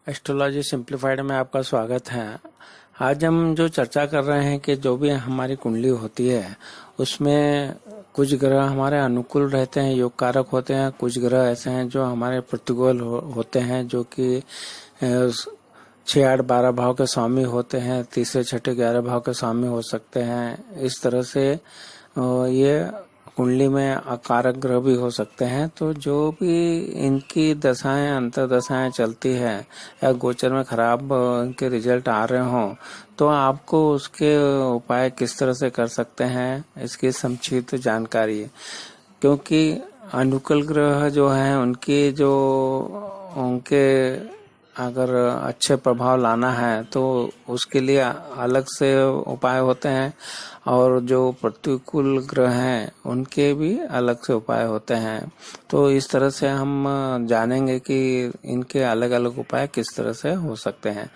Astrology simplified में आपका स्वागत है। आज हम जो चर्चा कर रहे हैं कि जो भी हमारी कुंडली होती है उसमें कुछ ग्रह हमारे अनुकूल रहते हैं, योग कारक होते हैं, कुछ ग्रह ऐसे हैं जो हमारे प्रतिकूल होते हैं, जो कि 6, 8, 12 भाव के स्वामी होते हैं, तीसरे छठे 11 भाव के स्वामी हो सकते हैं। इस तरह से ये कुंडली में अकारक ग्रह भी हो सकते हैं। तो जो भी इनकी दशाएं अंतर दशाएं चलती है या गोचर में खराब इनके रिजल्ट आ रहे हों, तो आपको उसके उपाय किस तरह से कर सकते हैं इसकी संक्षिप्त जानकारी है। क्योंकि अनुकूल ग्रह जो हैं उनके अगर अच्छे प्रभाव लाना है तो उसके लिए अलग से उपाय होते हैं, और जो प्रतिकूल ग्रह हैं उनके भी अलग से उपाय होते हैं। तो इस तरह से हम जानेंगे कि इनके अलग अलग उपाय किस तरह से हो सकते हैं।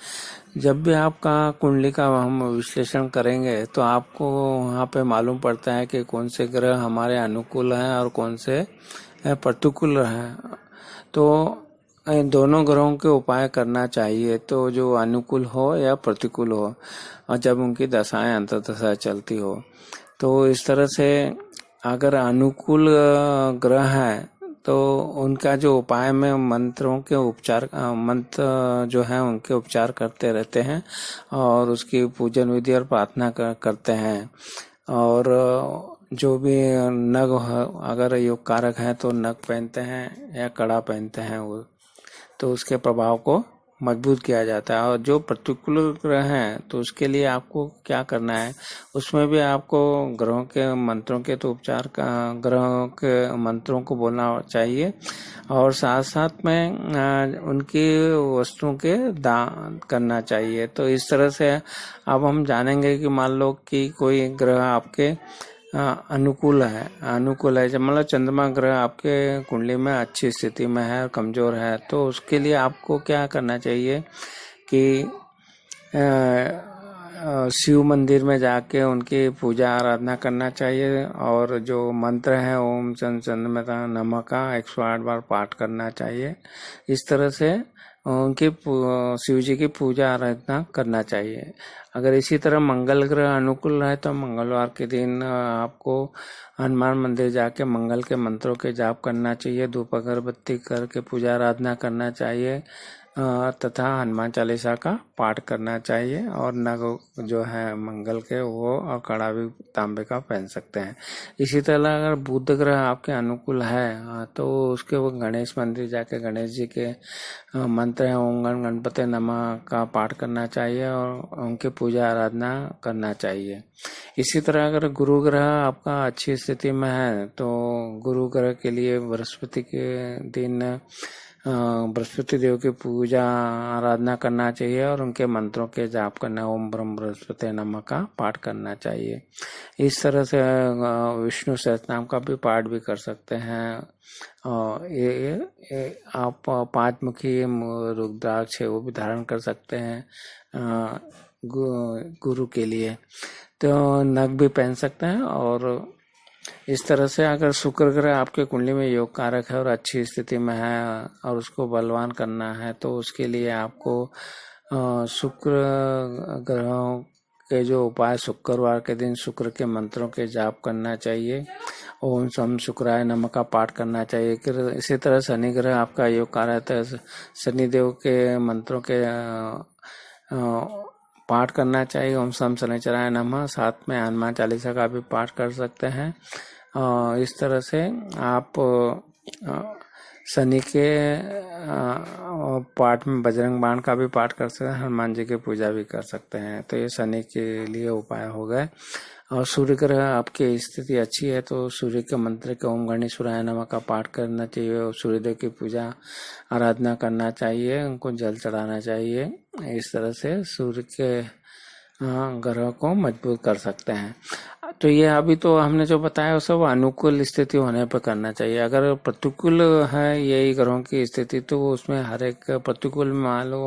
जब भी आपका कुंडली का हम विश्लेषण करेंगे तो आपको वहाँ पे मालूम पड़ता है कि कौन से ग्रह हमारे अनुकूल हैं और कौन से प्रतिकूल हैं। तो इन दोनों ग्रहों के उपाय करना चाहिए, तो जो अनुकूल हो या प्रतिकूल हो, और जब उनकी दशाएं अंतर्दशा चलती हो। तो इस तरह से अगर अनुकूल ग्रह है तो उनका जो उपाय में मंत्रों के उपचार, मंत्र जो है उनके उपचार करते रहते हैं और उसकी पूजन विधि और प्रार्थना करते हैं। और जो भी नग अगर योग कारक है तो नग पहनते हैं या कड़ा पहनते हैं, वो तो उसके प्रभाव को मजबूत किया जाता है। और जो प्रतिकूल ग्रह हैं तो उसके लिए आपको क्या करना है, उसमें भी आपको ग्रहों के मंत्रों के तो उपचार का, ग्रहों के मंत्रों को बोलना चाहिए, और साथ साथ में उनकी वस्तुओं के दान करना चाहिए। तो इस तरह से अब हम जानेंगे कि मान लो कि कोई ग्रह आपके अनुकूल है, जब मतलब चंद्रमा ग्रह आपके कुंडली में अच्छी स्थिति में है और कमजोर है, तो उसके लिए आपको क्या करना चाहिए कि शिव मंदिर में जाके उनकी पूजा आराधना करना चाहिए, और जो मंत्र है ओम चंद्रमा नमः का 108 बार पाठ करना चाहिए। इस तरह से उनकी शिव जी की पूजा आराधना करना चाहिए। अगर इसी तरह मंगल ग्रह अनुकूल है तो मंगलवार के दिन आपको हनुमान मंदिर जाके मंगल के मंत्रों के जाप करना चाहिए, धूप अगरबत्ती करके पूजा आराधना करना चाहिए, तथा हनुमान चालीसा का पाठ करना चाहिए। और नग जो है मंगल के वो और कड़ा भी तांबे का पहन सकते हैं। इसी तरह अगर बुध ग्रह आपके अनुकूल है तो उसके वो गणेश मंदिर जाके गणेश जी के मंत्र है ओम गण गणपति नमः का पाठ करना चाहिए और उनकी पूजा आराधना करना चाहिए। इसी तरह अगर गुरु ग्रह आपका अच्छी स्थिति में है तो गुरु ग्रह के लिए बृहस्पति के दिन बृहस्पति देव की पूजा आराधना करना चाहिए और उनके मंत्रों के जाप करना, ओम ब्रह्म बृहस्पति नमः का पाठ करना चाहिए। इस तरह से विष्णु सहस्त्रनाम का भी पाठ भी कर सकते हैं। ये आप 5 मुखी रुद्राक्ष है वो भी धारण कर सकते हैं गुरु के लिए, तो नग भी पहन सकते हैं। और इस तरह से अगर शुक्र ग्रह आपके कुंडली में योग कारक है और अच्छी स्थिति में है और उसको बलवान करना है, तो उसके लिए आपको शुक्र ग्रहों के जो उपाय, शुक्रवार के दिन शुक्र के मंत्रों के जाप करना चाहिए, ओम सम शुक्राय नमः का पाठ करना चाहिए। इसी तरह शनि ग्रह आपका योग कारक है, शनिदेव के मंत्रों के पाठ करना चाहिए, ओम सम शनिचराय नमः। साथ में हनुमान चालीसा का भी पाठ कर सकते हैं। इस तरह से आप शनि के पाठ में बजरंग बाण का भी पाठ कर सकते हैं, हनुमान जी की पूजा भी कर सकते हैं। तो ये शनि के लिए उपाय हो गए। और सूर्य ग्रह आपकी स्थिति अच्छी है तो सूर्य के मंत्र के ओम गणेश्वराय नमः का पाठ करना चाहिए और सूर्यदेव की पूजा आराधना करना चाहिए, उनको जल चढ़ाना चाहिए। इस तरह से सूर्य के ग्रह को मजबूत कर सकते हैं। तो ये अभी तो हमने जो बताया वो सब अनुकूल स्थिति होने पर करना चाहिए। अगर प्रतिकूल है यही ग्रहों की स्थिति तो उसमें हर एक प्रतिकूल में मान लो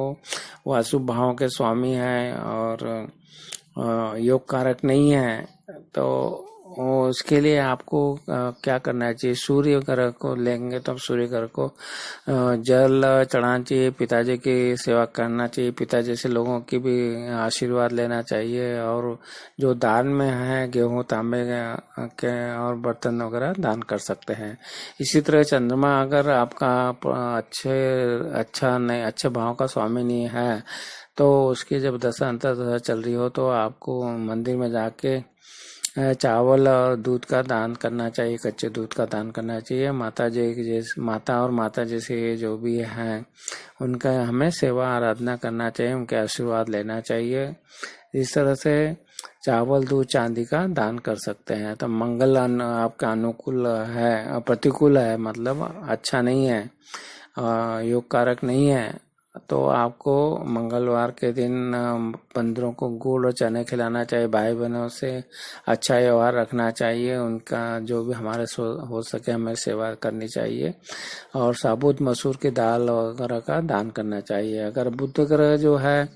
वो अशुभ भावों के स्वामी है और योग कारक नहीं है, तो और उसके लिए आपको क्या करना चाहिए, सूर्य ग्रह को लेंगे तो सूर्य ग्रह को जल चढ़ाना चाहिए, पिताजी की सेवा करना चाहिए, पिताजी से लोगों की भी आशीर्वाद लेना चाहिए, और जो दान में है गेहूं तांबे के और बर्तन वगैरह दान कर सकते हैं। इसी तरह चंद्रमा अगर आपका अच्छे भाव का स्वामी नहीं है तो उसकी जब दशा अंतर्दशा चल रही हो तो आपको मंदिर में जाके चावल और दूध का दान करना चाहिए, कच्चे दूध का दान करना चाहिए। माता जैसे जो भी हैं उनका हमें सेवा आराधना करना चाहिए, उनके आशीर्वाद लेना चाहिए। इस तरह से चावल दूध चांदी का दान कर सकते हैं। तो मंगल आपका अनुकूल है, प्रतिकूल है, मतलब अच्छा नहीं है, योग कारक नहीं है, तो आपको मंगलवार के दिन बंदरों को गुड़ और चने खिलाना चाहिए। भाई बहनों से अच्छा व्यवहार रखना चाहिए, उनका जो भी हमारे हो सके हमें सेवा करनी चाहिए, और साबुत मसूर की दाल वगैरह का दान करना चाहिए। अगर बुध ग्रह जो है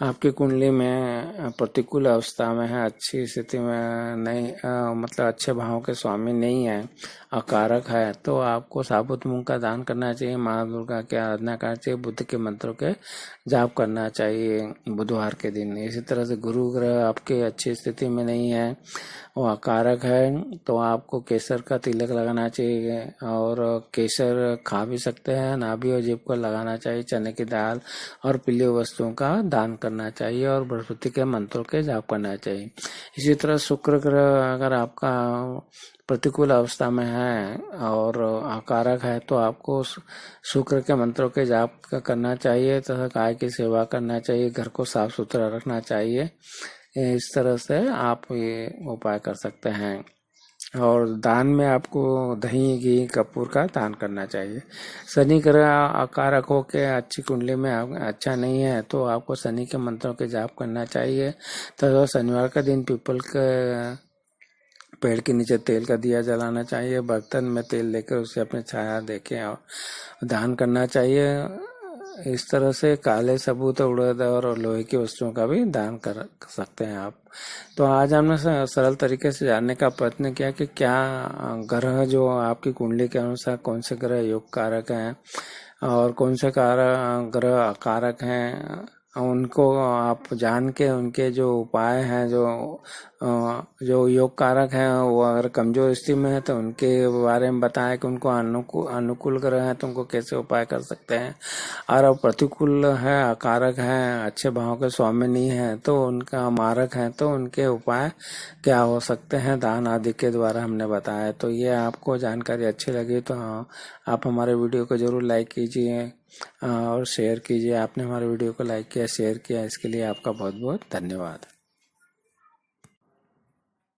आपकी कुंडली में प्रतिकूल अवस्था में है, अच्छी स्थिति में नहीं, मतलब अच्छे भाव के स्वामी नहीं है, अकारक है, तो आपको साबुत मूंग का दान करना चाहिए, माँ दुर्गा की आराधना करना चाहिए, बुद्ध के मंत्रों के जाप करना चाहिए बुधवार के दिन। इसी तरह से गुरु ग्रह आपके अच्छी स्थिति में नहीं है, वो अकारक है, तो आपको केसर का तिलक लगाना चाहिए, और केसर खा भी सकते हैं, नाभि और जीभ को लगाना चाहिए, चने की दाल और पीली वस्तुओं का दान करना चाहिए, और बृहस्पति के मंत्रों के जाप करना चाहिए। इसी तरह शुक्र ग्रह अगर आपका प्रतिकूल अवस्था में है और आकारक है तो आपको शुक्र के मंत्रों के जाप करना चाहिए तथा गाय की सेवा करना चाहिए, घर को साफ सुथरा रखना चाहिए। इस तरह से आप ये उपाय कर सकते हैं। और दान में आपको दही घी कपूर का दान करना चाहिए। शनि ग्रह आकारक हो के अच्छी कुंडली में अच्छा नहीं है तो आपको शनि के मंत्रों के जाप करना चाहिए। तो शनिवार का दिन पीपल के पेड़ के नीचे तेल का दिया जलाना चाहिए, बर्तन में तेल लेकर उसे अपने छाया देके और दान करना चाहिए। इस तरह से काले सबूत उड़द और लोहे की वस्तुओं का भी दान कर सकते हैं आप। तो आज हमने सरल तरीके से जानने का प्रयत्न किया कि क्या ग्रह जो आपकी कुंडली के अनुसार कौन से ग्रह योग कारक हैं और कौन से ग्रह कारक हैं, उनको आप जान के उनके जो उपाय हैं, जो योग कारक हैं, वो अगर कमजोर स्थिति में है तो उनके बारे में बताएं कि उनको अनुकूल ग्रह है तो उनको कैसे उपाय कर सकते हैं, और प्रतिकूल है अकारक है अच्छे भाव के स्वामी नहीं है तो उनका मारक है तो उनके उपाय क्या हो सकते हैं, दान आदि के द्वारा हमने बताया। तो ये आपको जानकारी अच्छी लगी तो आप हमारे वीडियो को जरूर लाइक कीजिए और शेयर कीजिए। आपने हमारे वीडियो को लाइक किया, शेयर किया, इसके लिए आपका बहुत बहुत धन्यवाद।